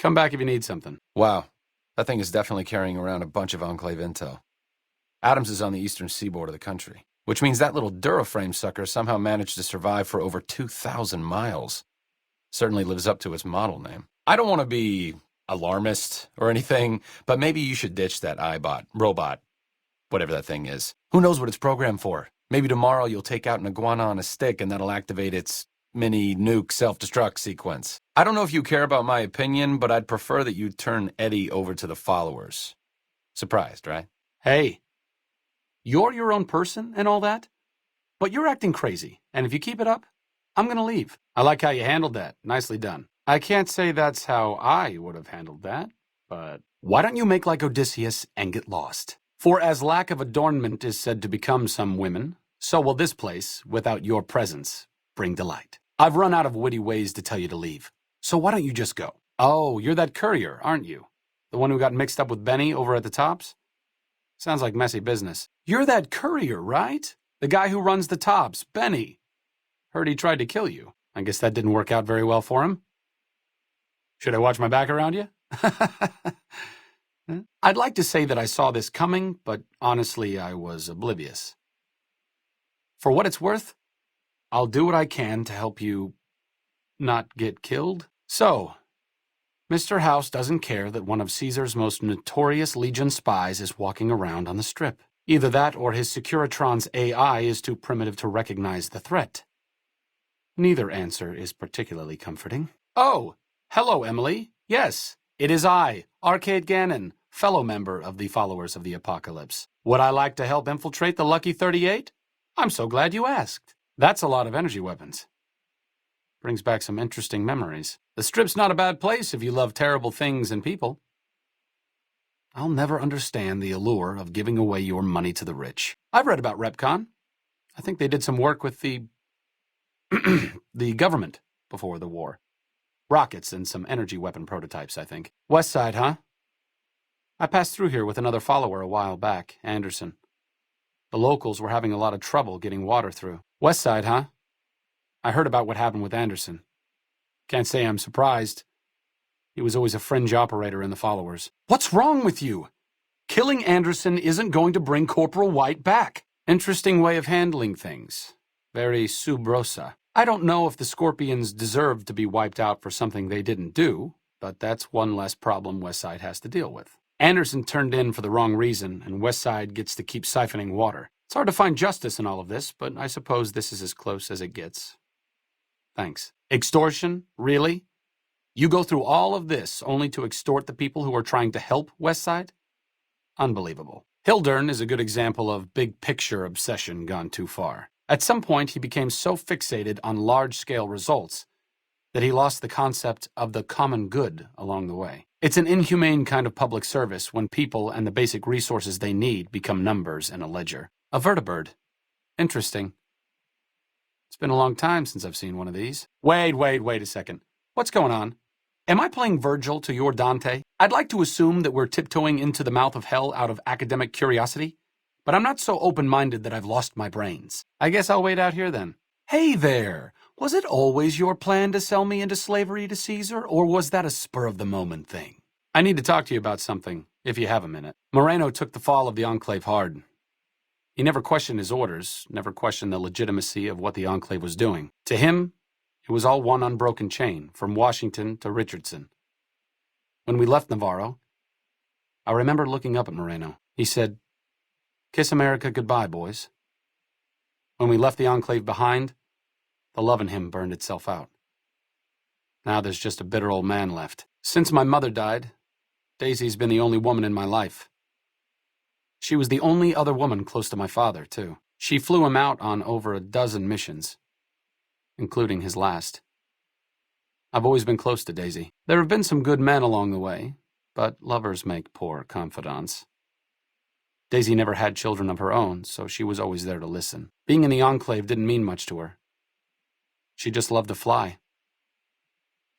Come back if you need something. Wow, that thing is definitely carrying around a bunch of Enclave intel. Adams is on the eastern seaboard of the country, which means that little Duraframe sucker somehow managed to survive for over 2,000 miles. Certainly lives up to its model name. I don't want to be alarmist or anything, but maybe you should ditch that robot, whatever that thing is. Who knows what it's programmed for? Maybe tomorrow you'll take out an iguana on a stick and that'll activate its mini nuke self-destruct sequence. I don't know if you care about my opinion, but I'd prefer that you turn Eddie over to the followers. Surprised, right? Hey, you're your own person and all that, but you're acting crazy, and if you keep it up, I'm gonna leave. I like how you handled that. Nicely done. I can't say that's how I would have handled that, but why don't you make like Odysseus and get lost? For as lack of adornment is said to become some women, so will this place, without your presence, bring delight. I've run out of witty ways to tell you to leave, so why don't you just go? Oh, you're that courier, aren't you? The one who got mixed up with Benny over at the Tops? Sounds like messy business. You're that courier, right? The guy who runs the Tops, Benny. Heard he tried to kill you. I guess that didn't work out very well for him. Should I watch my back around you? I'd like to say that I saw this coming, but honestly, I was oblivious. For what it's worth, I'll do what I can to help you not get killed. So, Mr. House doesn't care that one of Caesar's most notorious Legion spies is walking around on the strip. Either that or his Securitron's AI is too primitive to recognize the threat. Neither answer is particularly comforting. Oh, hello, Emily. Yes, it is I, Arcade Gannon, fellow member of the Followers of the Apocalypse. Would I like to help infiltrate the Lucky 38? I'm so glad you asked. That's a lot of energy weapons. Brings back some interesting memories. The strip's not a bad place if you love terrible things and people. I'll never understand the allure of giving away your money to the rich. I've read about RepCon. I think they did some work with the government before the war. Rockets and some energy weapon prototypes, I think. West Side, huh? I passed through here with another follower a while back, Anderson. The locals were having a lot of trouble getting water through. West Side, huh? I heard about what happened with Anderson. Can't say I'm surprised. He was always a fringe operator in the followers. What's wrong with you? Killing Anderson isn't going to bring Corporal White back. Interesting way of handling things. Very sub rosa. I don't know if the Scorpions deserve to be wiped out for something they didn't do, but that's one less problem Westside has to deal with. Anderson turned in for the wrong reason, and Westside gets to keep siphoning water. It's hard to find justice in all of this, but I suppose this is as close as it gets. Thanks. Extortion? Really? You go through all of this only to extort the people who are trying to help Westside? Unbelievable. Hildern is a good example of big-picture obsession gone too far. At some point, he became so fixated on large-scale results that he lost the concept of the common good along the way. It's an inhumane kind of public service when people and the basic resources they need become numbers in a ledger. A vertibird. Interesting. It's been a long time since I've seen one of these. Wait a second. What's going on? Am I playing Virgil to your Dante? I'd like to assume that we're tiptoeing into the mouth of hell out of academic curiosity, but I'm not so open-minded that I've lost my brains. I guess I'll wait out here then. Hey there! Was it always your plan to sell me into slavery to Caesar, or was that a spur-of-the-moment thing? I need to talk to you about something, if you have a minute. Moreno took the fall of the Enclave hard. He never questioned his orders, never questioned the legitimacy of what the Enclave was doing. To him, it was all one unbroken chain, from Washington to Richardson. When we left Navarro, I remember looking up at Moreno. He said, "Kiss America goodbye, boys." When we left the Enclave behind, the love in him burned itself out. Now there's just a bitter old man left. Since my mother died, Daisy's been the only woman in my life. She was the only other woman close to my father, too. She flew him out on over a dozen missions, including his last. I've always been close to Daisy. There have been some good men along the way, but lovers make poor confidants. Daisy never had children of her own, so she was always there to listen. Being in the Enclave didn't mean much to her. She just loved to fly.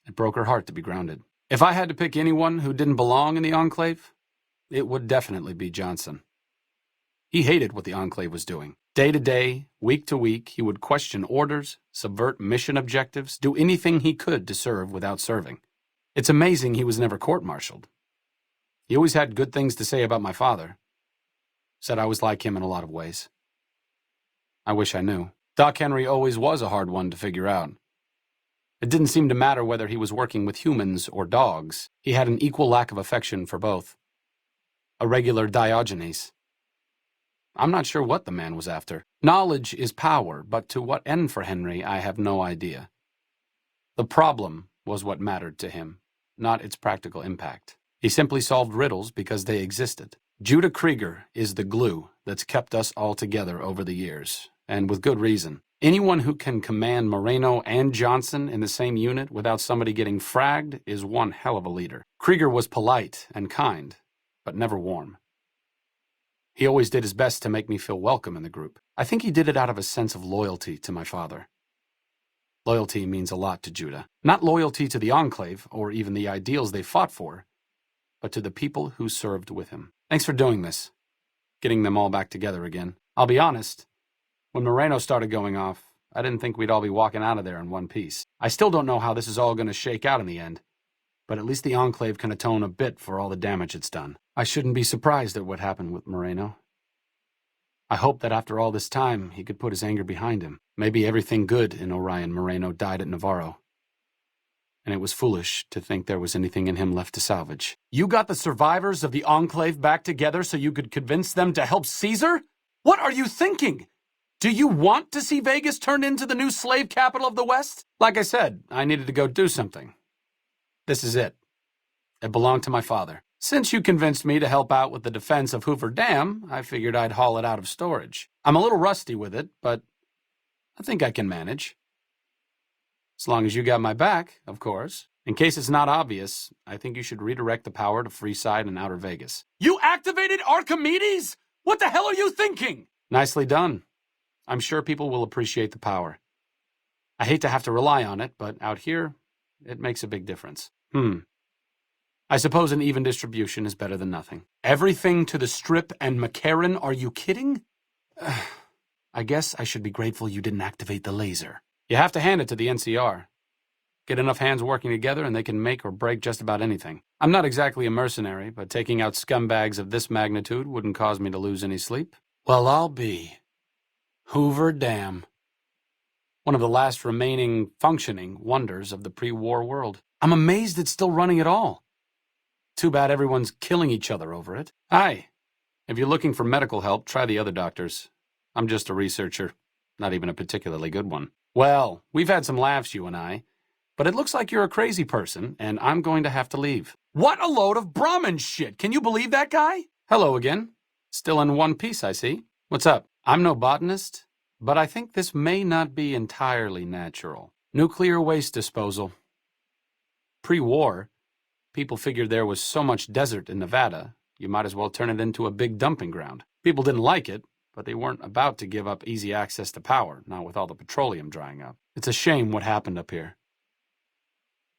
It broke her heart to be grounded. If I had to pick anyone who didn't belong in the Enclave, it would definitely be Johnson. He hated what the Enclave was doing. Day to day, week to week, he would question orders, subvert mission objectives, do anything he could to serve without serving. It's amazing he was never court-martialed. He always had good things to say about my father. Said I was like him in a lot of ways. I wish I knew. Doc Henry always was a hard one to figure out. It didn't seem to matter whether he was working with humans or dogs. He had an equal lack of affection for both. A regular Diogenes. I'm not sure what the man was after. Knowledge is power, but to what end for Henry, I have no idea. The problem was what mattered to him, not its practical impact. He simply solved riddles because they existed. Judah Krieger is the glue that's kept us all together over the years, and with good reason. Anyone who can command Moreno and Johnson in the same unit without somebody getting fragged is one hell of a leader. Krieger was polite and kind, but never warm. He always did his best to make me feel welcome in the group. I think he did it out of a sense of loyalty to my father. Loyalty means a lot to Judah. Not loyalty to the Enclave, or even the ideals they fought for, but to the people who served with him. Thanks for doing this, getting them all back together again. I'll be honest, when Moreno started going off, I didn't think we'd all be walking out of there in one piece. I still don't know how this is all going to shake out in the end, but at least the Enclave can atone a bit for all the damage it's done. I shouldn't be surprised at what happened with Moreno. I hope that after all this time, he could put his anger behind him. Maybe everything good in Orion Moreno died at Navarro, and it was foolish to think there was anything in him left to salvage. You got the survivors of the Enclave back together so you could convince them to help Caesar? What are you thinking? Do you want to see Vegas turned into the new slave capital of the West? Like I said, I needed to go do something. This is it. It belonged to my father. Since you convinced me to help out with the defense of Hoover Dam, I figured I'd haul it out of storage. I'm a little rusty with it, but I think I can manage. As long as you got my back, of course. In case it's not obvious, I think you should redirect the power to Freeside and Outer Vegas. You activated Archimedes? What the hell are you thinking? Nicely done. I'm sure people will appreciate the power. I hate to have to rely on it, but out here, it makes a big difference. I suppose an even distribution is better than nothing. Everything to the Strip and McCarran, are you kidding? I guess I should be grateful you didn't activate the laser. You have to hand it to the NCR. Get enough hands working together and they can make or break just about anything. I'm not exactly a mercenary, but taking out scumbags of this magnitude wouldn't cause me to lose any sleep. Well, I'll be Hoover Dam. One of the last remaining functioning wonders of the pre-war world. I'm amazed it's still running at all. Too bad everyone's killing each other over it. Hi. If you're looking for medical help, try the other doctors. I'm just a researcher, not even a particularly good one. Well, we've had some laughs, you and I, but it looks like you're a crazy person, and I'm going to have to leave. What a load of Brahmin shit! Can you believe that guy? Hello again. Still in one piece, I see. What's up? I'm no botanist, but I think this may not be entirely natural. Nuclear waste disposal. Pre-war, people figured there was so much desert in Nevada, you might as well turn it into a big dumping ground. People didn't like it, but they weren't about to give up easy access to power, not with all the petroleum drying up. It's a shame what happened up here.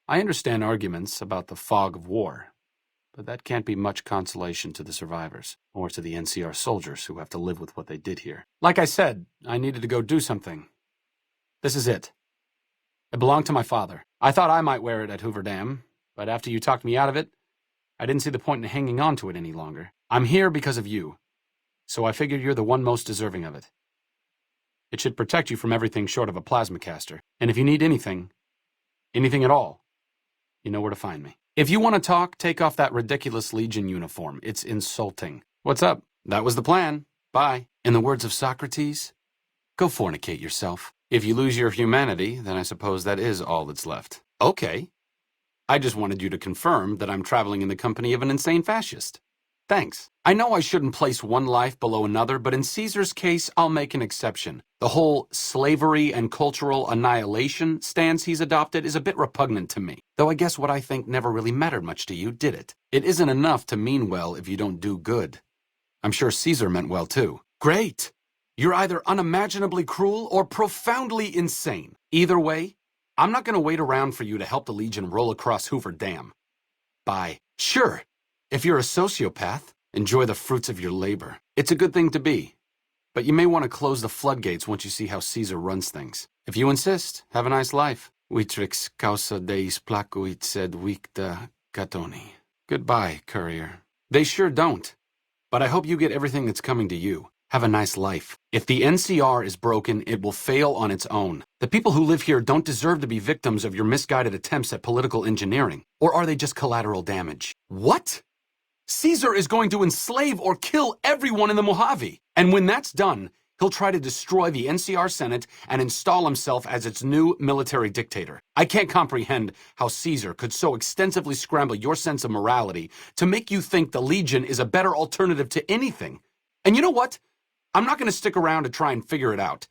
I understand arguments about the fog of war, but that can't be much consolation to the survivors, or to the NCR soldiers who have to live with what they did here. Like I said, I needed to go do something. This is it. It belonged to my father. I thought I might wear it at Hoover Dam, but after you talked me out of it, I didn't see the point in hanging on to it any longer. I'm here because of you, so I figured you're the one most deserving of it. It should protect you from everything short of a plasma caster, and if you need anything at all, you know where to find me. If you want to talk, take off that ridiculous Legion uniform. It's insulting. What's up? That was the plan. Bye. In the words of Socrates, go fornicate yourself. If you lose your humanity, then I suppose that is all that's left. Okay. I just wanted you to confirm that I'm traveling in the company of an insane fascist. Thanks. I know I shouldn't place one life below another, but in Caesar's case, I'll make an exception. The whole slavery and cultural annihilation stance he's adopted is a bit repugnant to me. Though I guess what I think never really mattered much to you, did it? It isn't enough to mean well if you don't do good. I'm sure Caesar meant well too. Great! You're either unimaginably cruel or profoundly insane. Either way, I'm not going to wait around for you to help the Legion roll across Hoover Dam. Bye. Sure. If you're a sociopath, enjoy the fruits of your labor. It's a good thing to be, but you may want to close the floodgates once you see how Caesar runs things. If you insist, have a nice life. Vitrix causa deis placuit sed victa catoni. Goodbye, courier. They sure don't. But I hope you get everything that's coming to you. Have a nice life. If the NCR is broken, it will fail on its own. The people who live here don't deserve to be victims of your misguided attempts at political engineering. Or are they just collateral damage? What? Caesar is going to enslave or kill everyone in the Mojave. And when that's done, he'll try to destroy the NCR Senate and install himself as its new military dictator. I can't comprehend how Caesar could so extensively scramble your sense of morality to make you think the Legion is a better alternative to anything. And you know what? I'm not going to stick around to try and figure it out.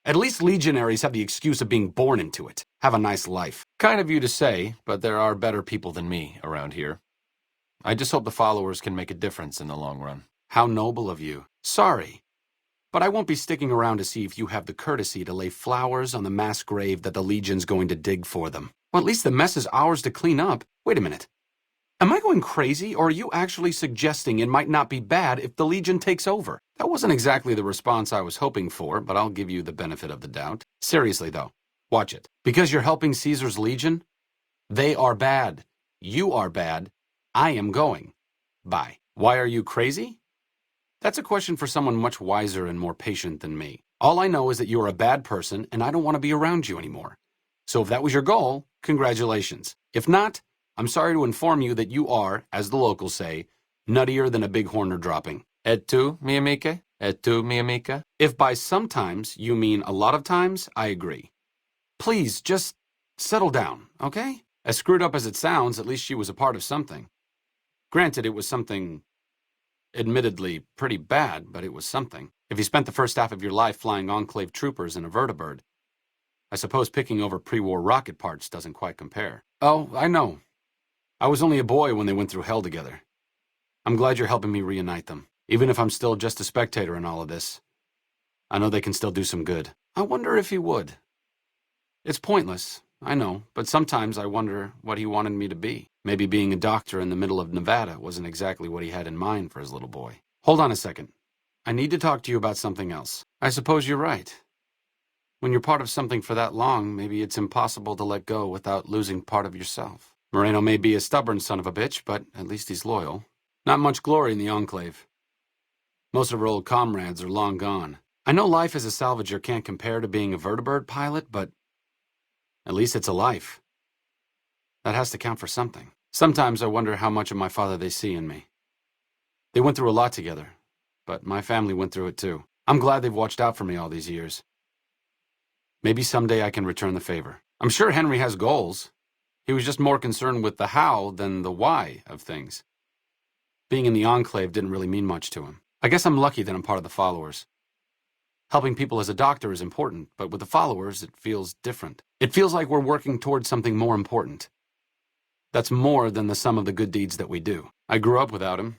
At least legionaries have the excuse of being born into it. Have a nice life. Kind of you to say, but there are better people than me around here. I just hope the followers can make a difference in the long run. How noble of you. Sorry, but I won't be sticking around to see if you have the courtesy to lay flowers on the mass grave that the Legion's going to dig for them. Well, at least the mess is ours to clean up. Wait a minute. Am I going crazy, or are you actually suggesting it might not be bad if the Legion takes over? That wasn't exactly the response I was hoping for, but I'll give you the benefit of the doubt. Seriously, though, watch it. Because you're helping Caesar's Legion, they are bad. You are bad. I am going. Bye. Why are you crazy? That's a question for someone much wiser and more patient than me. All I know is that you're a bad person, and I don't want to be around you anymore. So if that was your goal, congratulations. If not, I'm sorry to inform you that you are, as the locals say, nuttier than a bighorner dropping. Et tu, mi amica? Et tu, mi amica? If by sometimes you mean a lot of times, I agree. Please, just settle down, okay? As screwed up as it sounds, at least she was a part of something. Granted, it was something admittedly pretty bad, but it was something. If you spent the first half of your life flying Enclave troopers in a vertibird, I suppose picking over pre-war rocket parts doesn't quite compare. Oh, I know. I was only a boy when they went through hell together. I'm glad you're helping me reunite them. Even if I'm still just a spectator in all of this, I know they can still do some good. I wonder if he would. It's pointless, I know, but sometimes I wonder what he wanted me to be. Maybe being a doctor in the middle of Nevada wasn't exactly what he had in mind for his little boy. Hold on a second. I need to talk to you about something else. I suppose you're right. When you're part of something for that long, maybe it's impossible to let go without losing part of yourself. Moreno may be a stubborn son of a bitch, but at least he's loyal. Not much glory in the Enclave. Most of her old comrades are long gone. I know life as a salvager can't compare to being a vertibird pilot, but at least it's a life. That has to count for something. Sometimes I wonder how much of my father they see in me. They went through a lot together, but my family went through it too. I'm glad they've watched out for me all these years. Maybe someday I can return the favor. I'm sure Henry has goals. He was just more concerned with the how than the why of things. Being in the Enclave didn't really mean much to him. I guess I'm lucky that I'm part of the followers. Helping people as a doctor is important, but with the followers, it feels different. It feels like we're working towards something more important. That's more than the sum of the good deeds that we do. I grew up without him.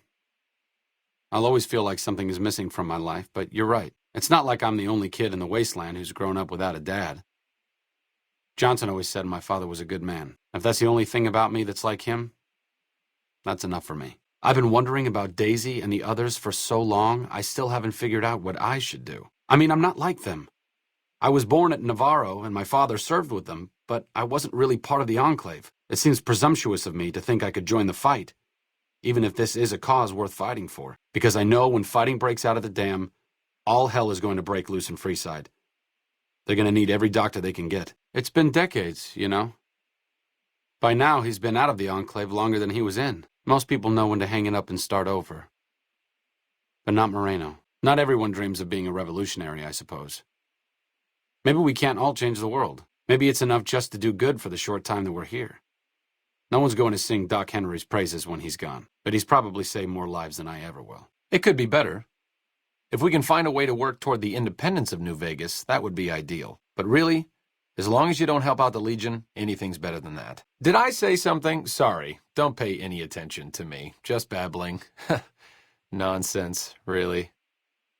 I'll always feel like something is missing from my life, but you're right. It's not like I'm the only kid in the wasteland who's grown up without a dad. Johnson always said my father was a good man. If that's the only thing about me that's like him, that's enough for me. I've been wondering about Daisy and the others for so long, I still haven't figured out what I should do. I mean, I'm not like them. I was born at Navarro and my father served with them, but I wasn't really part of the Enclave. It seems presumptuous of me to think I could join the fight, even if this is a cause worth fighting for, because I know when fighting breaks out at the dam, all hell is going to break loose in Freeside. They're going to need every doctor they can get. It's been decades, you know. By now, he's been out of the Enclave longer than he was in. Most people know when to hang it up and start over. But not Moreno. Not everyone dreams of being a revolutionary, I suppose. Maybe we can't all change the world. Maybe it's enough just to do good for the short time that we're here. No one's going to sing Doc Henry's praises when he's gone, but he's probably saved more lives than I ever will. It could be better. If we can find a way to work toward the independence of New Vegas, that would be ideal. But really, as long as you don't help out the Legion, anything's better than that. Did I say something? Sorry. Don't pay any attention to me. Just babbling. Nonsense, really.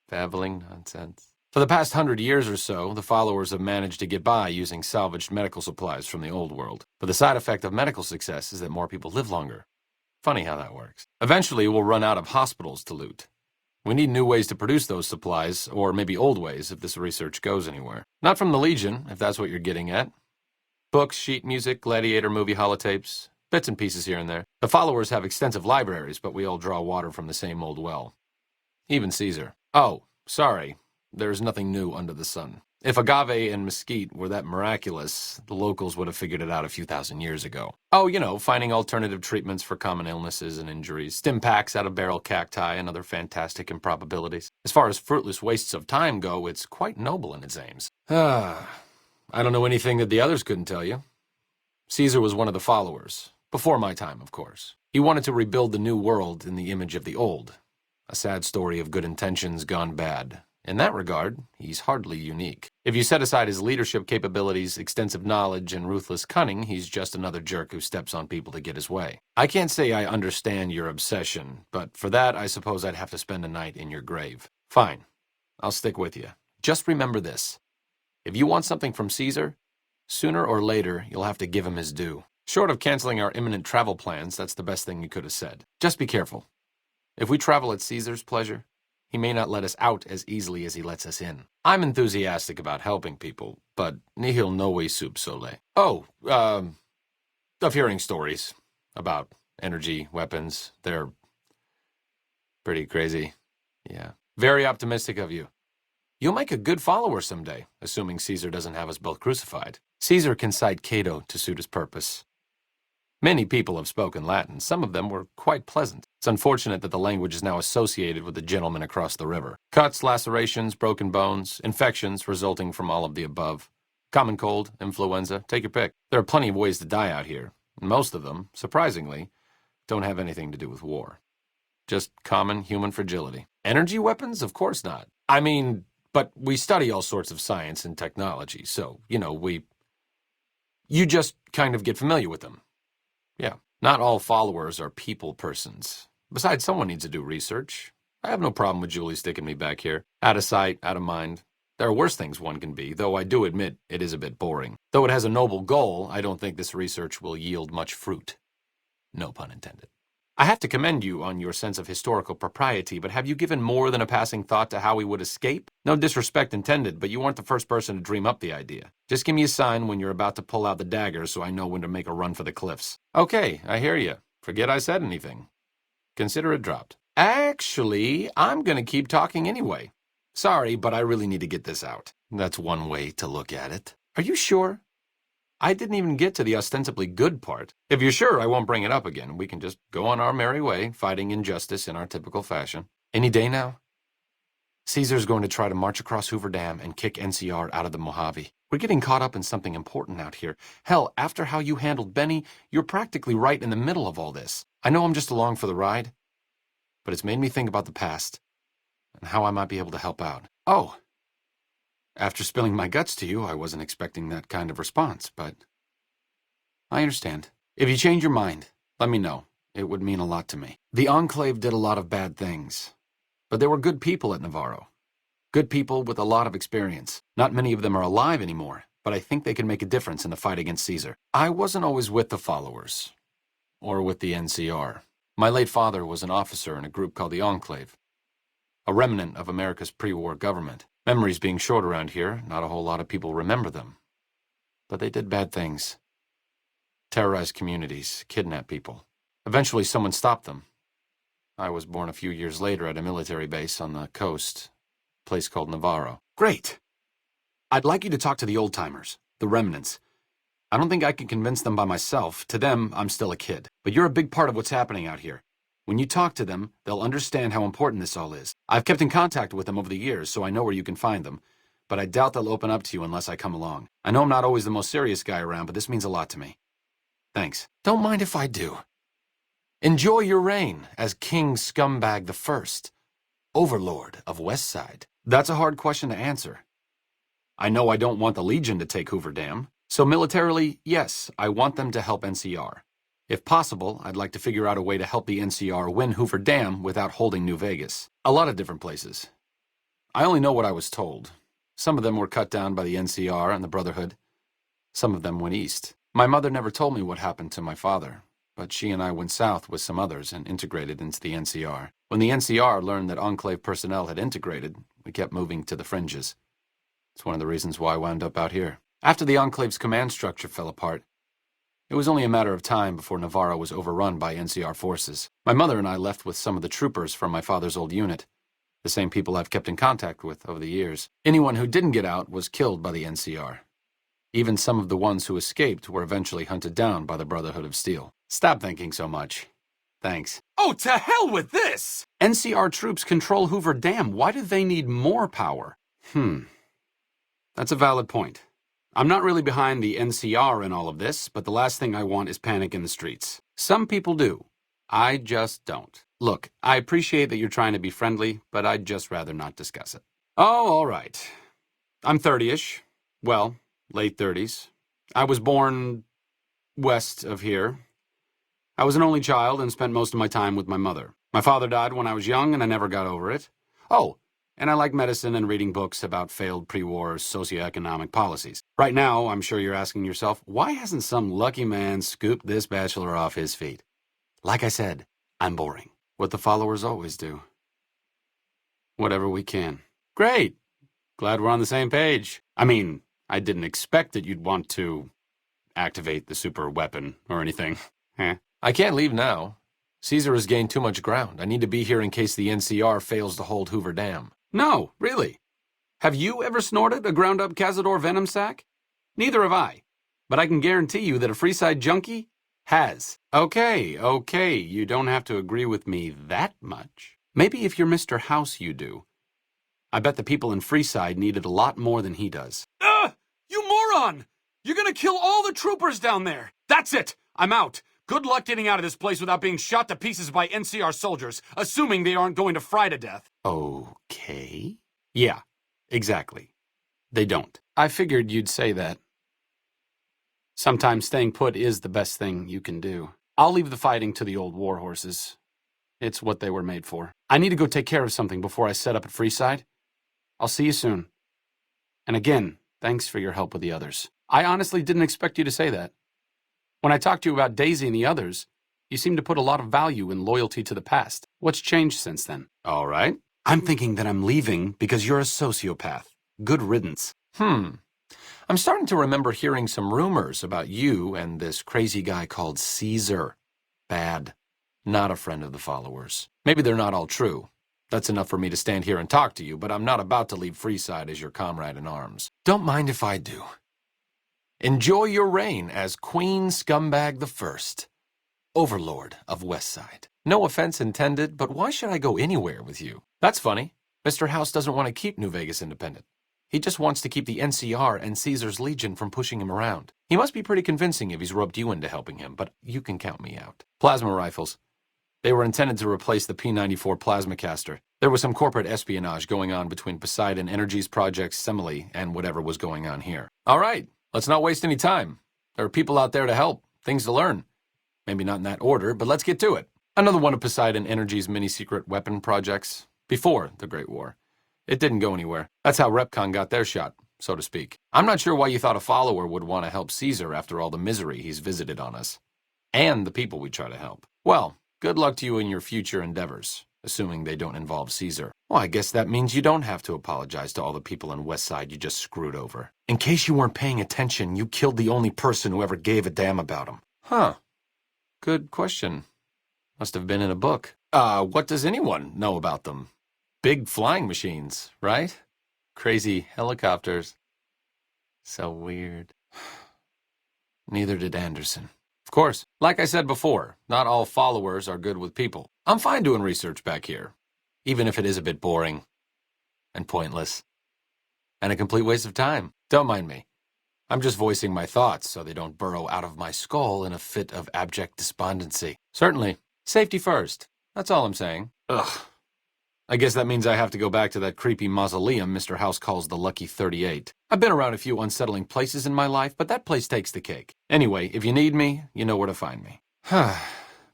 Babbling nonsense. For the past 100 years or so, the followers have managed to get by using salvaged medical supplies from the old world. But the side effect of medical success is that more people live longer. Funny how that works. Eventually, we'll run out of hospitals to loot. We need new ways to produce those supplies, or maybe old ways if this research goes anywhere. Not from the Legion, if that's what you're getting at. Books, sheet music, gladiator movie holotapes, bits and pieces here and there. The followers have extensive libraries, but we all draw water from the same old well. Even Caesar. Oh, sorry. There's nothing new under the sun. If agave and mesquite were that miraculous, the locals would have figured it out a few thousand years ago. Oh, finding alternative treatments for common illnesses and injuries, stim packs out of barrel cacti, and other fantastic improbabilities. As far as fruitless wastes of time go, it's quite noble in its aims. I don't know anything that the others couldn't tell you. Caesar was one of the followers. Before my time, of course. He wanted to rebuild the new world in the image of the old. A sad story of good intentions gone bad. In that regard, he's hardly unique. If you set aside his leadership capabilities, extensive knowledge, and ruthless cunning, he's just another jerk who steps on people to get his way. I can't say I understand your obsession, but for that, I suppose I'd have to spend a night in your grave. Fine. I'll stick with you. Just remember this. If you want something from Caesar, sooner or later, you'll have to give him his due. Short of canceling our imminent travel plans, that's the best thing you could have said. Just be careful. If we travel at Caesar's pleasure, he may not let us out as easily as he lets us in. I'm enthusiastic about helping people, but nihil novi sub sole. Oh, of hearing stories about energy, weapons. They're pretty crazy. Yeah. Very optimistic of you. You'll make a good follower someday, assuming Caesar doesn't have us both crucified. Caesar can cite Cato to suit his purpose. Many people have spoken Latin. Some of them were quite pleasant. It's unfortunate that the language is now associated with the gentleman across the river. Cuts, lacerations, broken bones, infections resulting from all of the above. Common cold, influenza, take your pick. There are plenty of ways to die out here. And most of them, surprisingly, don't have anything to do with war. Just common human fragility. Energy weapons? Of course not. But we study all sorts of science and technology, so, you just kind of get familiar with them. Yeah, not all followers are people persons. Besides, someone needs to do research. I have no problem with Julie sticking me back here. Out of sight, out of mind. There are worse things one can be, though I do admit it is a bit boring. Though it has a noble goal, I don't think this research will yield much fruit. No pun intended. I have to commend you on your sense of historical propriety, but have you given more than a passing thought to how we would escape? No disrespect intended, but you weren't the first person to dream up the idea. Just give me a sign when you're about to pull out the dagger so I know when to make a run for the cliffs. Okay, I hear you. Forget I said anything. Consider it dropped. Actually, I'm going to keep talking anyway. Sorry, but I really need to get this out. That's one way to look at it. Are you sure? I didn't even get to the ostensibly good part. If you're sure, I won't bring it up again. We can just go on our merry way, fighting injustice in our typical fashion. Any day now? Caesar's going to try to march across Hoover Dam and kick NCR out of the Mojave. We're getting caught up in something important out here. Hell, after how you handled Benny, you're practically right in the middle of all this. I know I'm just along for the ride, but it's made me think about the past and how I might be able to help out. Oh. After spilling my guts to you, I wasn't expecting that kind of response, but I understand. If you change your mind, let me know. It would mean a lot to me. The Enclave did a lot of bad things, but there were good people at Navarro. Good people with a lot of experience. Not many of them are alive anymore, but I think they can make a difference in the fight against Caesar. I wasn't always with the followers, or with the NCR. My late father was an officer in a group called the Enclave, a remnant of America's pre-war government. Memories being short around here, not a whole lot of people remember them. But they did bad things. Terrorized communities, kidnapped people. Eventually someone stopped them. I was born a few years later at a military base on the coast, a place called Navarro. Great! I'd like you to talk to the old-timers, the remnants. I don't think I can convince them by myself. To them, I'm still a kid. But you're a big part of what's happening out here. When you talk to them, they'll understand how important this all is. I've kept in contact with them over the years, so I know where you can find them. But I doubt they'll open up to you unless I come along. I know I'm not always the most serious guy around, but this means a lot to me. Thanks. Don't mind if I do. Enjoy your reign as King Scumbag the First, Overlord of Westside. That's a hard question to answer. I know I don't want the Legion to take Hoover Dam, so militarily, yes, I want them to help NCR. If possible, I'd like to figure out a way to help the NCR win Hoover Dam without holding New Vegas. A lot of different places. I only know what I was told. Some of them were cut down by the NCR and the Brotherhood. Some of them went east. My mother never told me what happened to my father, but she and I went south with some others and integrated into the NCR. When the NCR learned that Enclave personnel had integrated, we kept moving to the fringes. It's one of the reasons why I wound up out here. After the Enclave's command structure fell apart, it was only a matter of time before Navarro was overrun by NCR forces. My mother and I left with some of the troopers from my father's old unit, the same people I've kept in contact with over the years. Anyone who didn't get out was killed by the NCR. Even some of the ones who escaped were eventually hunted down by the Brotherhood of Steel. Stop thinking so much. Thanks. Oh, to hell with this! NCR troops control Hoover Dam. Why do they need more power? That's a valid point. I'm not really behind the NCR in all of this, but the last thing I want is panic in the streets. Some people do. I just don't. Look, I appreciate that you're trying to be friendly, but I'd just rather not discuss it. Oh, all right. I'm 30-ish. Well, late 30s. I was born west of here. I was an only child and spent most of my time with my mother. My father died when I was young, and I never got over it. Oh, and I like medicine and reading books about failed pre-war socioeconomic policies. Right now, I'm sure you're asking yourself, why hasn't some lucky man scooped this bachelor off his feet? Like I said, I'm boring. What the followers always do. Whatever we can. Great. Glad we're on the same page. I mean, I didn't expect that you'd want to activate the super weapon or anything. I can't leave now. Caesar has gained too much ground. I need to be here in case the NCR fails to hold Hoover Dam. No, really. Have you ever snorted a ground-up Cazador venom sac? Neither have I. But I can guarantee you that a Freeside junkie has. Okay, you don't have to agree with me that much. Maybe if you're Mr. House, you do. I bet the people in Freeside needed a lot more than he does. You moron! You're gonna kill all the troopers down there! That's it! I'm out! Good luck getting out of this place without being shot to pieces by NCR soldiers, assuming they aren't going to fry to death. Okay. Yeah, exactly. They don't. I figured you'd say that. Sometimes staying put is the best thing you can do. I'll leave the fighting to the old war horses. It's what they were made for. I need to go take care of something before I set up at Freeside. I'll see you soon. And again, thanks for your help with the others. I honestly didn't expect you to say that. When I talked to you about Daisy and the others, you seem to put a lot of value in loyalty to the past. What's changed since then? All right. I'm thinking that I'm leaving because you're a sociopath. Good riddance. I'm starting to remember hearing some rumors about you and this crazy guy called Caesar. Bad. Not a friend of the followers. Maybe they're not all true. That's enough for me to stand here and talk to you, but I'm not about to leave Freeside as your comrade in arms. Don't mind if I do. Enjoy your reign as Queen Scumbag the First, Overlord of Westside. No offense intended, but why should I go anywhere with you? That's funny. Mr. House doesn't want to keep New Vegas independent. He just wants to keep the NCR and Caesar's Legion from pushing him around. He must be pretty convincing if he's roped you into helping him, but you can count me out. Plasma rifles. They were intended to replace the P-94 plasma caster. There was some corporate espionage going on between Poseidon Energy's Project Semele and whatever was going on here. All right. Let's not waste any time. There are people out there to help, things to learn. Maybe not in that order, but let's get to it. Another one of Poseidon Energy's mini-secret weapon projects, before the Great War. It didn't go anywhere. That's how Repcon got their shot, so to speak. I'm not sure why you thought a follower would want to help Caesar after all the misery he's visited on us. And the people we try to help. Well, good luck to you in your future endeavors, assuming they don't involve Caesar. Well, I guess that means you don't have to apologize to all the people in Westside you just screwed over. In case you weren't paying attention, you killed the only person who ever gave a damn about him. Huh. Good question. Must have been in a book. What does anyone know about them? Big flying machines, right? Crazy helicopters. So weird. Neither did Anderson. Of course, like I said before, not all followers are good with people. I'm fine doing research back here, even if it is a bit boring and pointless and a complete waste of time. Don't mind me. I'm just voicing my thoughts so they don't burrow out of my skull in a fit of abject despondency. Certainly. Safety first. That's all I'm saying. Ugh. I guess that means I have to go back to that creepy mausoleum Mr. House calls the Lucky 38. I've been around a few unsettling places in my life, but that place takes the cake. Anyway, if you need me, you know where to find me.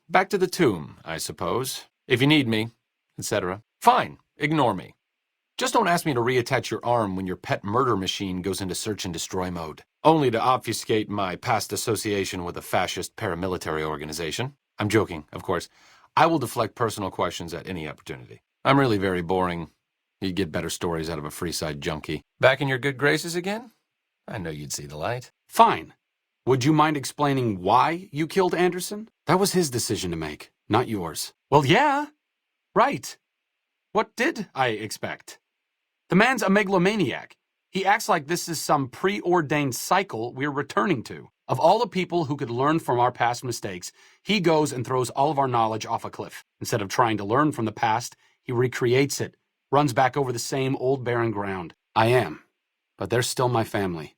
Back to the tomb, I suppose. If you need me, etc. Fine, ignore me. Just don't ask me to reattach your arm when your pet murder machine goes into search and destroy mode. Only to obfuscate my past association with a fascist paramilitary organization. I'm joking, of course. I will deflect personal questions at any opportunity. I'm really very boring. You'd get better stories out of a Freeside junkie. Back in your good graces again? I know you'd see the light. Fine. Would you mind explaining why you killed Anderson? That was his decision to make, not yours. Well, yeah. Right. What did I expect? The man's a megalomaniac. He acts like this is some preordained cycle we're returning to. Of all the people who could learn from our past mistakes, he goes and throws all of our knowledge off a cliff. Instead of trying to learn from the past, he recreates it, runs back over the same old barren ground. I am, but they're still my family.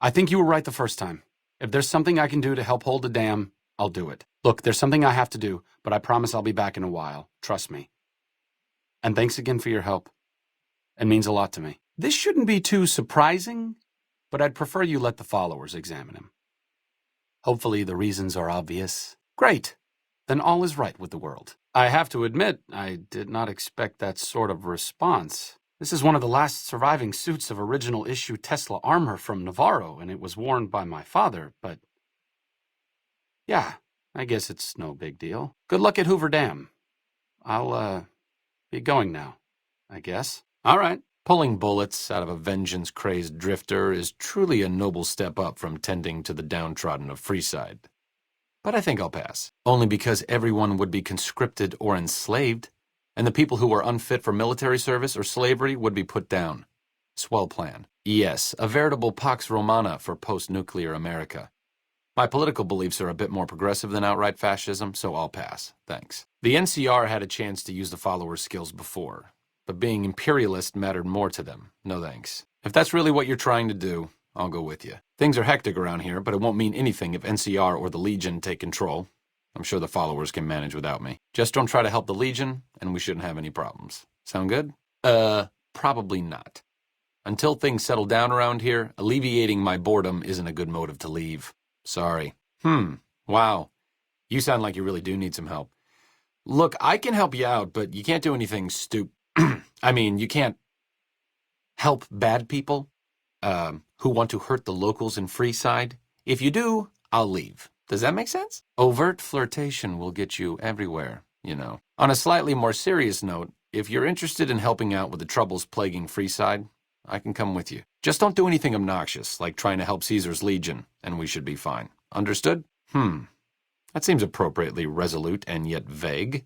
I think you were right the first time. If there's something I can do to help hold the dam, I'll do it. Look, there's something I have to do, but I promise I'll be back in a while. Trust me. And thanks again for your help. It means a lot to me. This shouldn't be too surprising, but I'd prefer you let the followers examine him. Hopefully the reasons are obvious. Great. Then all is right with the world. I have to admit, I did not expect that sort of response. This is one of the last surviving suits of original issue Tesla armor from Navarro, and it was worn by my father, but... yeah, I guess it's no big deal. Good luck at Hoover Dam. I'll, be going now, I guess. All right. Pulling bullets out of a vengeance-crazed drifter is truly a noble step up from tending to the downtrodden of Freeside. But I think I'll pass. Only because everyone would be conscripted or enslaved, and the people who are unfit for military service or slavery would be put down. Swell plan. Yes, a veritable Pax Romana for post-nuclear America. My political beliefs are a bit more progressive than outright fascism, so I'll pass. Thanks. The NCR had a chance to use the followers' skills before, but being imperialist mattered more to them. No thanks. If that's really what you're trying to do, I'll go with you. Things are hectic around here, but it won't mean anything if NCR or the Legion take control. I'm sure the followers can manage without me. Just don't try to help the Legion, and we shouldn't have any problems. Sound good? Probably not. Until things settle down around here, alleviating my boredom isn't a good motive to leave. Sorry. Wow. You sound like you really do need some help. Look, I can help you out, but you can't do anything I mean, you can't help bad people who want to hurt the locals in Freeside. If you do, I'll leave. Does that make sense? Overt flirtation will get you everywhere, you know. On a slightly more serious note, if you're interested in helping out with the troubles plaguing Freeside, I can come with you. Just don't do anything obnoxious, like trying to help Caesar's Legion, and we should be fine. Understood? That seems appropriately resolute and yet vague.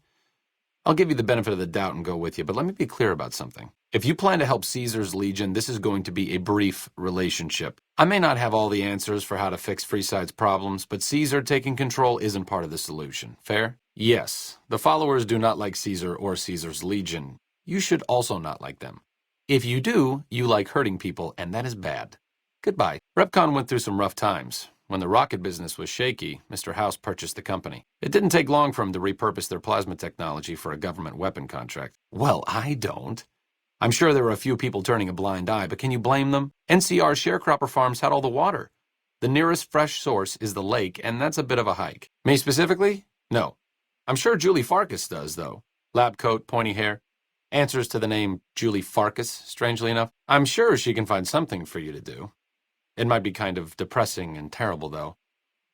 I'll give you the benefit of the doubt and go with you, but let me be clear about something. If you plan to help Caesar's Legion, this is going to be a brief relationship. I may not have all the answers for how to fix Freeside's problems, but Caesar taking control isn't part of the solution. Fair? Yes. The followers do not like Caesar or Caesar's Legion. You should also not like them. If you do, you like hurting people, and that is bad. Goodbye. Repcon went through some rough times. When the rocket business was shaky, Mr. House purchased the company. It didn't take long for him to repurpose their plasma technology for a government weapon contract. Well, I don't. I'm sure there were a few people turning a blind eye, but can you blame them? NCR sharecropper farms had all the water. The nearest fresh source is the lake, and that's a bit of a hike. Me specifically? No. I'm sure Julie Farkas does, though. Lab coat, pointy hair. Answers to the name Julie Farkas, strangely enough. I'm sure she can find something for you to do. It might be kind of depressing and terrible, though.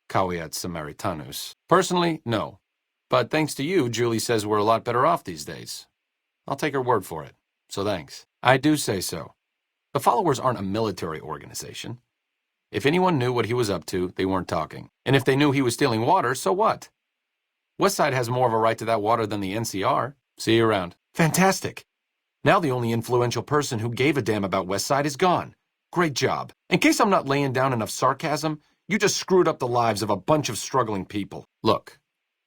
Caveat Samaritanus. Personally, no. But thanks to you, Julie says we're a lot better off these days. I'll take her word for it. So thanks. I do say so. The followers aren't a military organization. If anyone knew what he was up to, they weren't talking. And if they knew he was stealing water, so what? Westside has more of a right to that water than the NCR. See you around. Fantastic. Now the only influential person who gave a damn about Westside is gone. Great job. In case I'm not laying down enough sarcasm, you just screwed up the lives of a bunch of struggling people. Look,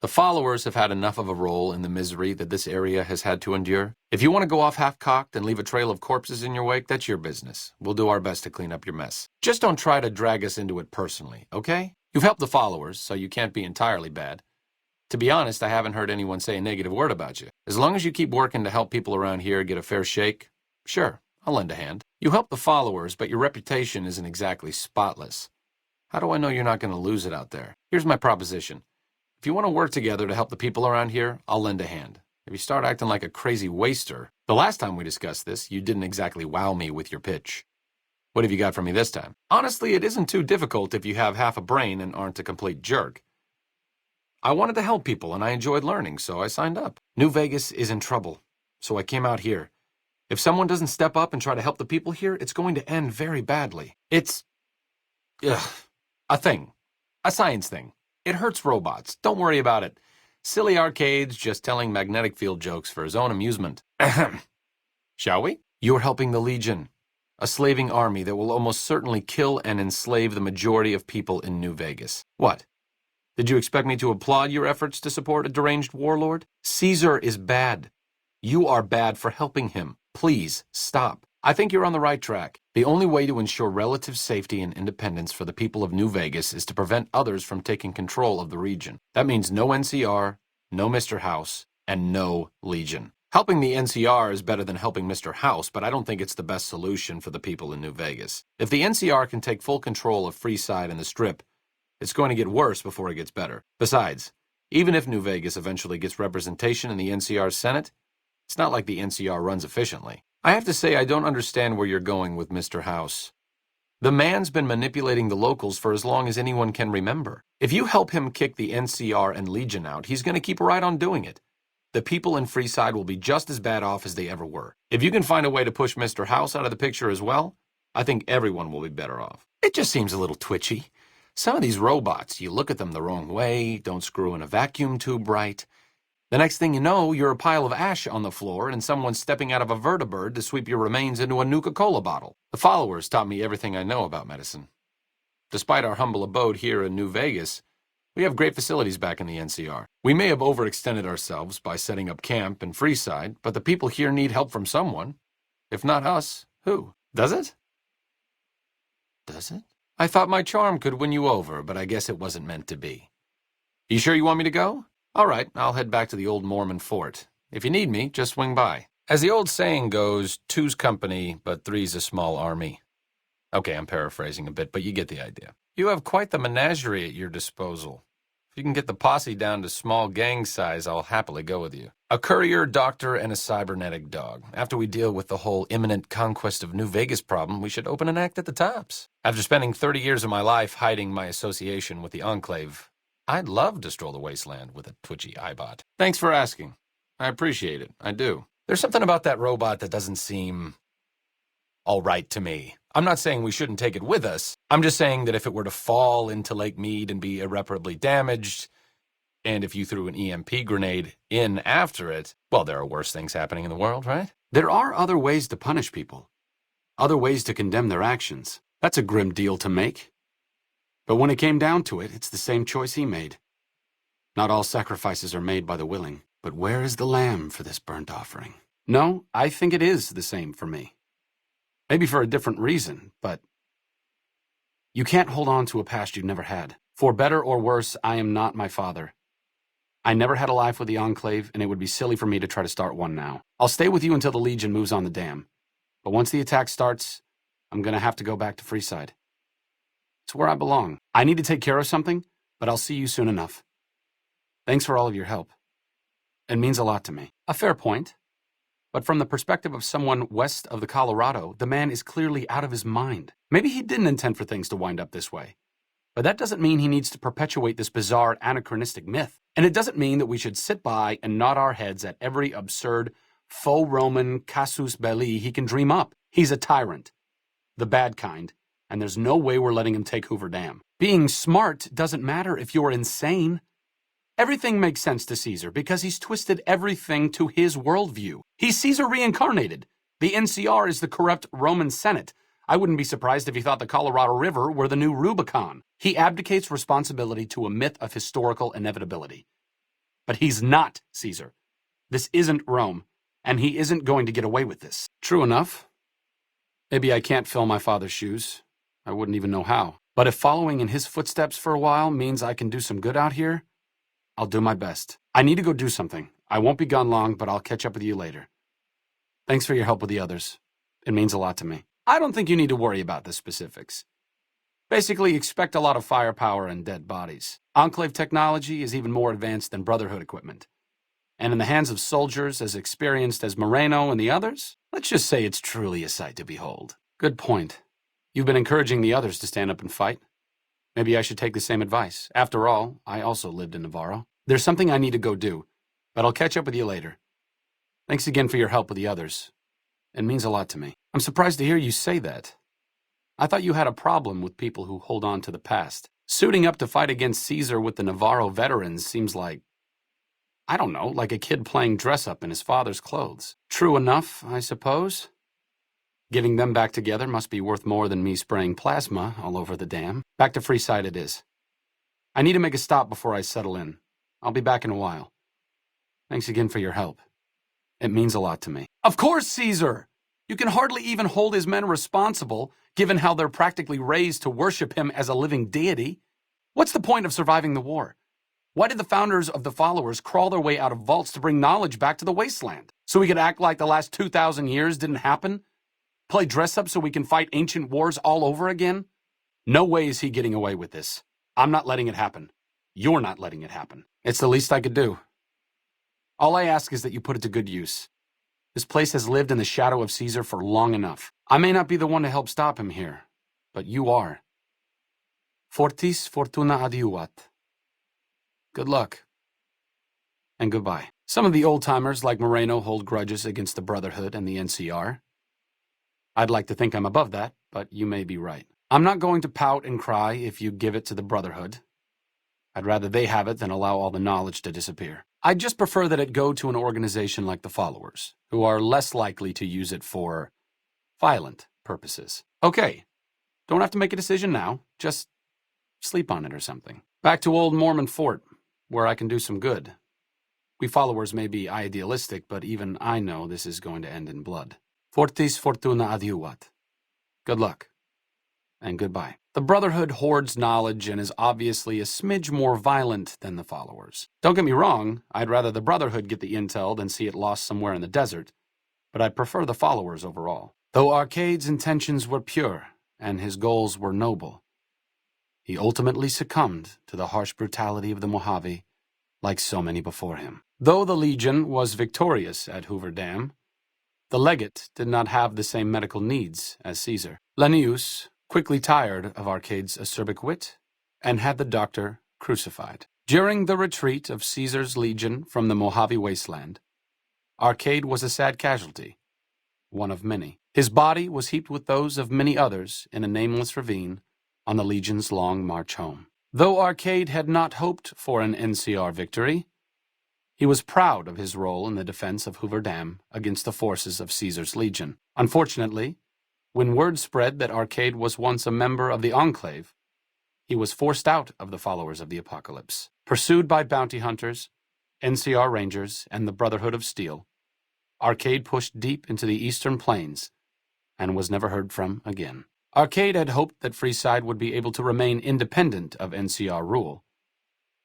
the followers have had enough of a role in the misery that this area has had to endure. If you want to go off half-cocked and leave a trail of corpses in your wake, that's your business. We'll do our best to clean up your mess. Just don't try to drag us into it personally, okay? You've helped the followers, so you can't be entirely bad. To be honest, I haven't heard anyone say a negative word about you. As long as you keep working to help people around here get a fair shake, sure, I'll lend a hand. You help the followers, but your reputation isn't exactly spotless. How do I know you're not going to lose it out there? Here's my proposition. If you want to work together to help the people around here, I'll lend a hand. If you start acting like a crazy waster, the last time we discussed this, you didn't exactly wow me with your pitch. What have you got for me this time? Honestly, it isn't too difficult if you have half a brain and aren't a complete jerk. I wanted to help people, and I enjoyed learning, so I signed up. New Vegas is in trouble, so I came out here. If someone doesn't step up and try to help the people here, it's going to end very badly. It's a thing. A science thing. It hurts robots. Don't worry about it. Silly arcades just telling magnetic field jokes for his own amusement. Ahem. Shall we? You're helping the Legion, a slaving army that will almost certainly kill and enslave the majority of people in New Vegas. What? Did you expect me to applaud your efforts to support a deranged warlord? Caesar is bad. You are bad for helping him. Please, stop. I think you're on the right track. The only way to ensure relative safety and independence for the people of New Vegas is to prevent others from taking control of the region. That means no NCR, no Mr. House, and no Legion. Helping the NCR is better than helping Mr. House, but I don't think it's the best solution for the people in New Vegas. If the NCR can take full control of Freeside and the Strip, it's going to get worse before it gets better. Besides, even if New Vegas eventually gets representation in the NCR's Senate, it's not like the NCR runs efficiently. I have to say I don't understand where you're going with Mr. House. The man's been manipulating the locals for as long as anyone can remember. If you help him kick the NCR and Legion out, he's going to keep right on doing it. The people in Freeside will be just as bad off as they ever were. If you can find a way to push Mr. House out of the picture as well, I think everyone will be better off. It just seems a little twitchy. Some of these robots, you look at them the wrong way, don't screw in a vacuum tube right. The next thing you know, you're a pile of ash on the floor and someone's stepping out of a vertibird to sweep your remains into a Nuka-Cola bottle. The followers taught me everything I know about medicine. Despite our humble abode here in New Vegas, we have great facilities back in the NCR. We may have overextended ourselves by setting up camp in Freeside, but the people here need help from someone. If not us, who? Does it? Does it? I thought my charm could win you over, but I guess it wasn't meant to be. You sure you want me to go? All right, I'll head back to the old Mormon fort. If you need me, just swing by. As the old saying goes, two's company, but three's a small army. Okay, I'm paraphrasing a bit, but you get the idea. You have quite the menagerie at your disposal. If you can get the posse down to small gang size, I'll happily go with you. A courier, doctor, and a cybernetic dog. After we deal with the whole imminent conquest of New Vegas problem, we should open an act at the tops. After spending 30 years of my life hiding my association with the Enclave, I'd love to stroll the wasteland with a twitchy iBot. Thanks for asking. I appreciate it. I do. There's something about that robot that doesn't seem all right to me. I'm not saying we shouldn't take it with us. I'm just saying that if it were to fall into Lake Mead and be irreparably damaged, and if you threw an EMP grenade in after it, well, there are worse things happening in the world, right? There are other ways to punish people. Other ways to condemn their actions. That's a grim deal to make. But when it came down to it, it's the same choice he made. Not all sacrifices are made by the willing. But where is the lamb for this burnt offering? No, I think it is the same for me. Maybe for a different reason, but you can't hold on to a past you've never had. For better or worse, I am not my father. I never had a life with the Enclave, and it would be silly for me to try to start one now. I'll stay with you until the Legion moves on the dam. But once the attack starts, I'm going to have to go back to Freeside. It's where I belong. I need to take care of something, but I'll see you soon enough. Thanks for all of your help. It means a lot to me. A fair point. But from the perspective of someone west of the Colorado, the man is clearly out of his mind. Maybe he didn't intend for things to wind up this way. But that doesn't mean he needs to perpetuate this bizarre anachronistic myth. And it doesn't mean that we should sit by and nod our heads at every absurd faux Roman casus belli he can dream up. He's a tyrant. The bad kind. And there's no way we're letting him take Hoover Dam. Being smart doesn't matter if you're insane. Everything makes sense to Caesar because he's twisted everything to his worldview. He's Caesar reincarnated. The NCR is the corrupt Roman Senate. I wouldn't be surprised if he thought the Colorado River were the new Rubicon. He abdicates responsibility to a myth of historical inevitability. But he's not Caesar. This isn't Rome, and he isn't going to get away with this. True enough. Maybe I can't fill my father's shoes. I wouldn't even know how. But if following in his footsteps for a while means I can do some good out here, I'll do my best. I need to go do something. I won't be gone long, but I'll catch up with you later. Thanks for your help with the others. It means a lot to me. I don't think you need to worry about the specifics. Basically, expect a lot of firepower and dead bodies. Enclave technology is even more advanced than Brotherhood equipment. And in the hands of soldiers as experienced as Moreno and the others, let's just say it's truly a sight to behold. Good point. You've been encouraging the others to stand up and fight. Maybe I should take the same advice. After all, I also lived in Navarro. There's something I need to go do, but I'll catch up with you later. Thanks again for your help with the others. It means a lot to me. I'm surprised to hear you say that. I thought you had a problem with people who hold on to the past. Suiting up to fight against Caesar with the Navarro veterans seems like, I don't know, like a kid playing dress-up in his father's clothes. True enough, I suppose. Getting them back together must be worth more than me spraying plasma all over the dam. Back to Freeside it is. I need to make a stop before I settle in. I'll be back in a while. Thanks again for your help. It means a lot to me. Of course, Caesar! You can hardly even hold his men responsible, given how they're practically raised to worship him as a living deity. What's the point of surviving the war? Why did the founders of the followers crawl their way out of vaults to bring knowledge back to the wasteland? So we could act like the last 2,000 years didn't happen? Play dress-up so we can fight ancient wars all over again? No way is he getting away with this. I'm not letting it happen. You're not letting it happen. It's the least I could do. All I ask is that you put it to good use. This place has lived in the shadow of Caesar for long enough. I may not be the one to help stop him here, but you are. Fortis fortuna adiuvat. Good luck. And goodbye. Some of the old-timers like Moreno hold grudges against the Brotherhood and the NCR. I'd like to think I'm above that, but you may be right. I'm not going to pout and cry if you give it to the Brotherhood. I'd rather they have it than allow all the knowledge to disappear. I'd just prefer that it go to an organization like the Followers, who are less likely to use it for violent purposes. Okay, don't have to make a decision now. Just sleep on it or something. Back to old Mormon Fort, where I can do some good. We Followers may be idealistic, but even I know this is going to end in blood. Fortis fortuna adiuvat. Good luck. And goodbye. The Brotherhood hoards knowledge and is obviously a smidge more violent than the Followers. Don't get me wrong, I'd rather the Brotherhood get the intel than see it lost somewhere in the desert, but I'd prefer the Followers overall. Though Arcade's intentions were pure and his goals were noble, he ultimately succumbed to the harsh brutality of the Mojave, like so many before him. Though the Legion was victorious at Hoover Dam, the legate did not have the same medical needs as Caesar. Lennius quickly tired of Arcade's acerbic wit and had the doctor crucified. During the retreat of Caesar's legion from the Mojave wasteland, Arcade was a sad casualty, one of many. His body was heaped with those of many others in a nameless ravine on the Legion's long march home. Though Arcade had not hoped for an NCR victory, he was proud of his role in the defense of Hoover Dam against the forces of Caesar's Legion. Unfortunately, when word spread that Arcade was once a member of the Enclave, he was forced out of the Followers of the Apocalypse. Pursued by bounty hunters, NCR Rangers, and the Brotherhood of Steel, Arcade pushed deep into the eastern plains and was never heard from again. Arcade had hoped that Freeside would be able to remain independent of NCR rule,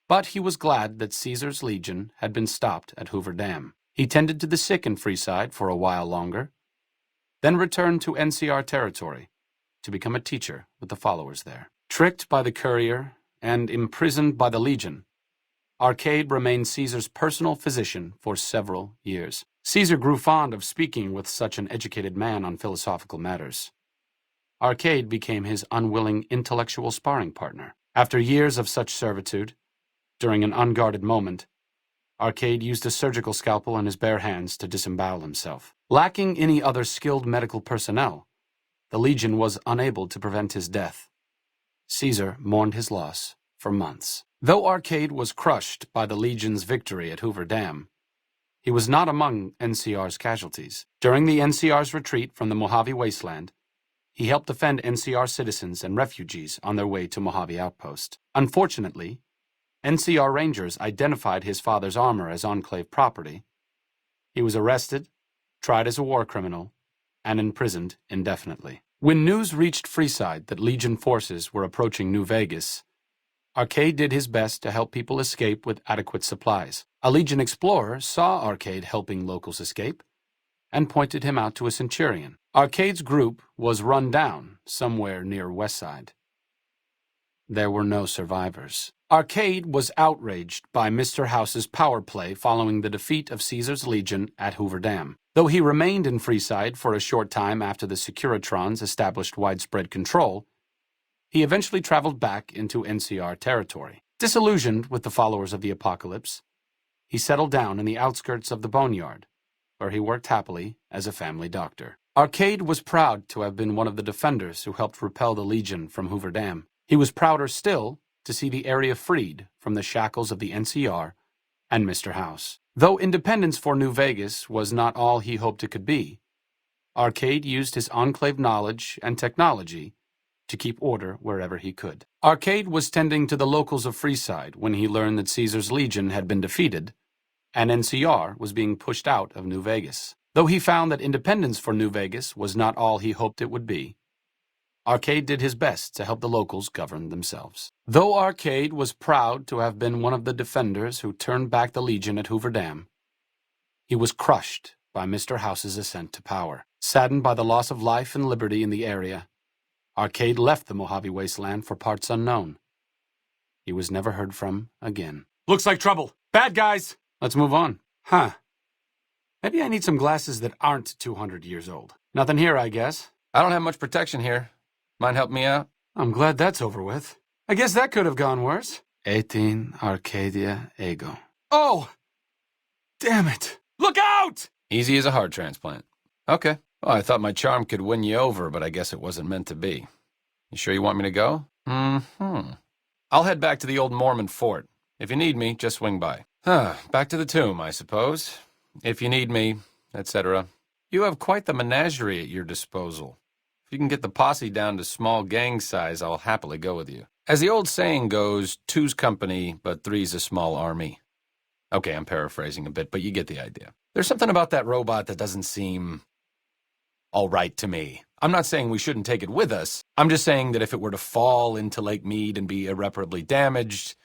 but he was glad that Caesar's Legion had been stopped at Hoover Dam. He tended to the sick in Freeside for a while longer, then returned to NCR territory to become a teacher with the Followers there. Tricked by the courier and imprisoned by the Legion, Arcade remained Caesar's personal physician for several years. Caesar grew fond of speaking with such an educated man on philosophical matters. Arcade became his unwilling intellectual sparring partner. After years of such servitude, during an unguarded moment, Arcade used a surgical scalpel in his bare hands to disembowel himself. Lacking any other skilled medical personnel, the Legion was unable to prevent his death. Caesar mourned his loss for months. Though Arcade was crushed by the Legion's victory at Hoover Dam, he was not among NCR's casualties. During the NCR's retreat from the Mojave wasteland, he helped defend NCR citizens and refugees on their way to Mojave Outpost. Unfortunately, NCR Rangers identified his father's armor as Enclave property. He was arrested, tried as a war criminal, and imprisoned indefinitely. When news reached Freeside that Legion forces were approaching New Vegas, Arcade did his best to help people escape with adequate supplies. A Legion explorer saw Arcade helping locals escape and pointed him out to a Centurion. Arcade's group was run down somewhere near Westside. There were no survivors. Arcade was outraged by Mr. House's power play following the defeat of Caesar's Legion at Hoover Dam. Though he remained in Freeside for a short time after the Securitrons established widespread control, he eventually traveled back into NCR territory. Disillusioned with the Followers of the Apocalypse, he settled down in the outskirts of the Boneyard, where he worked happily as a family doctor. Arcade was proud to have been one of the defenders who helped repel the Legion from Hoover Dam. He was prouder still to see the area freed from the shackles of the NCR and Mr. House. Though independence for New Vegas was not all he hoped it could be, Arcade used his Enclave knowledge and technology to keep order wherever he could. Arcade was tending to the locals of Freeside when he learned that Caesar's Legion had been defeated and NCR was being pushed out of New Vegas. Though he found that independence for New Vegas was not all he hoped it would be, Arcade did his best to help the locals govern themselves. Though Arcade was proud to have been one of the defenders who turned back the Legion at Hoover Dam, he was crushed by Mr. House's ascent to power. Saddened by the loss of life and liberty in the area, Arcade left the Mojave Wasteland for parts unknown. He was never heard from again. Looks like trouble. Bad guys! Let's move on. Huh. Maybe I need some glasses that aren't 200 years old. Nothing here, I guess. I don't have much protection here. Mind help me out? I'm glad that's over with. I guess that could have gone worse. 18 Arcadia Ego. Oh! Damn it. Look out! Easy as a heart transplant. Okay. Well, I thought my charm could win you over, but I guess it wasn't meant to be. You sure you want me to go? Mm-hmm. I'll head back to the old Mormon fort. If you need me, just swing by. Back to the tomb, I suppose. If you need me, etc. You have quite the menagerie at your disposal. If you can get the posse down to small gang size, I'll happily go with you. As the old saying goes, two's company, but three's a small army. Okay, I'm paraphrasing a bit, but you get the idea. There's something about that robot that doesn't seem all right to me. I'm not saying we shouldn't take it with us. I'm just saying that if it were to fall into Lake Mead and be irreparably damaged,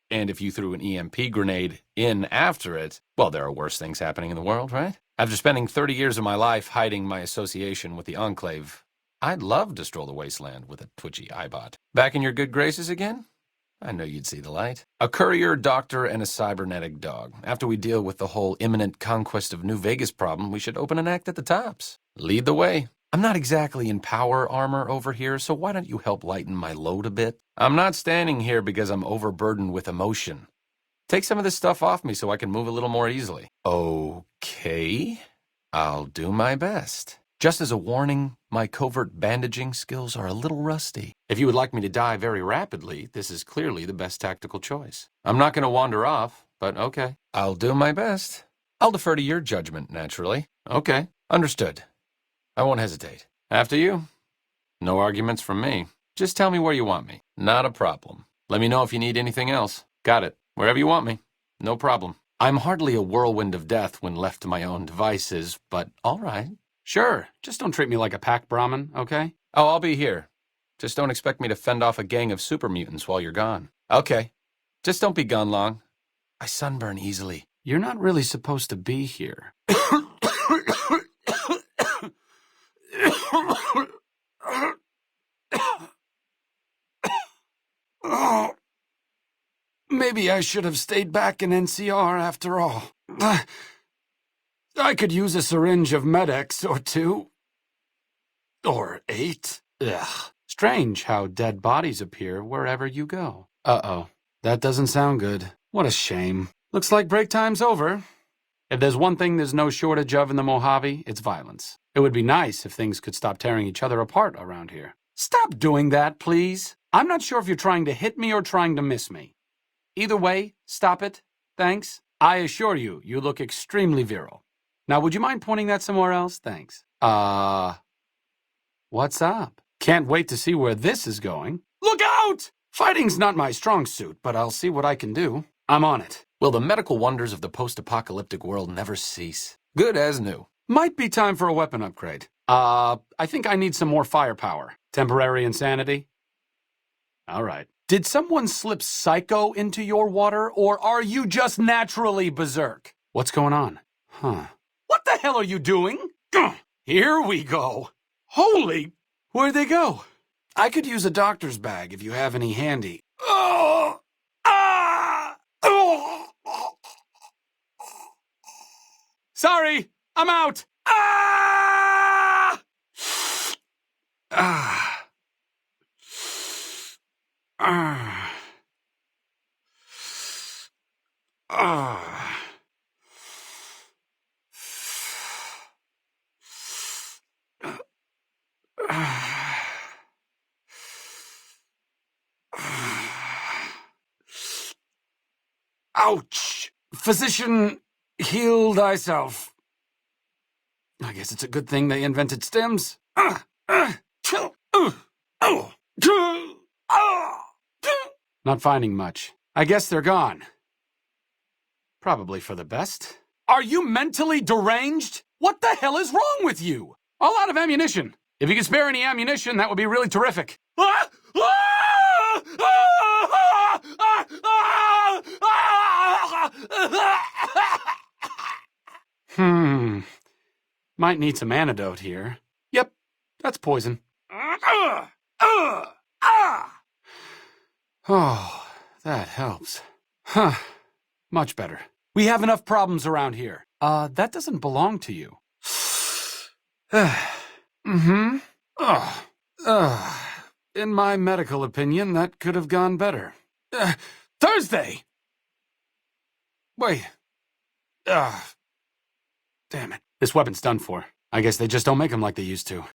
and if you threw an EMP grenade in after it, well, there are worse things happening in the world, right? After spending 30 years of my life hiding my association with the Enclave, I'd love to stroll the wasteland with a twitchy eyebot. Back in your good graces again? I know you'd see the light. A courier, doctor, and a cybernetic dog. After we deal with the whole imminent conquest of New Vegas problem, we should open an act at the tops. Lead the way. I'm not exactly in power armor over here, so why don't you help lighten my load a bit? I'm not standing here because I'm overburdened with emotion. Take some of this stuff off me so I can move a little more easily. Okay. I'll do my best. Just as a warning, my covert bandaging skills are a little rusty. If you would like me to die very rapidly, this is clearly the best tactical choice. I'm not going to wander off, but okay. I'll do my best. I'll defer to your judgment, naturally. Okay. Understood. I won't hesitate. After you. No arguments from me. Just tell me where you want me. Not a problem. Let me know if you need anything else. Got it. Wherever you want me. No problem. I'm hardly a whirlwind of death when left to my own devices, but all right. Sure. Just don't treat me like a pack Brahmin, okay? Oh, I'll be here. Just don't expect me to fend off a gang of super mutants while you're gone. Okay. Just don't be gone long. I sunburn easily. You're not really supposed to be here. Maybe I should have stayed back in NCR after all. I could use a syringe of Med-X or two. Or 8. Ugh. Strange how dead bodies appear wherever you go. Uh-oh. That doesn't sound good. What a shame. Looks like break time's over. If there's one thing there's no shortage of in the Mojave, it's violence. It would be nice if things could stop tearing each other apart around here. Stop doing that, please. I'm not sure if you're trying to hit me or trying to miss me. Either way, stop it. Thanks. I assure you, you look extremely virile. Now, would you mind pointing that somewhere else? Thanks. What's up? Can't wait to see where this is going. Look out! Fighting's not my strong suit, but I'll see what I can do. I'm on it. Will the medical wonders of the post-apocalyptic world never cease? Good as new. Might be time for a weapon upgrade. I think I need some more firepower. Temporary insanity? All right. Did someone slip psycho into your water, or are you just naturally berserk? What's going on? Huh. What the hell are you doing? Here we go. Holy... Where'd they go? I could use a doctor's bag if you have any handy. Oh! Ah! Oh! Sorry, I'm out. Ah! Ah! Ah! Ah! Ouch! Physician, heal thyself. I guess it's a good thing they invented stems. Not finding much. I guess they're gone. Probably for the best. Are you mentally deranged? What the hell is wrong with you? All out of ammunition. If you can spare any ammunition, that would be really terrific. Might need some antidote here. Yep, that's poison. Oh, that helps. Huh. Much better. We have enough problems around here. That doesn't belong to you. Mm-hmm. In my medical opinion, that could have gone better. Thursday! Wait. Damn it. This weapon's done for. I guess they just don't make them like they used to.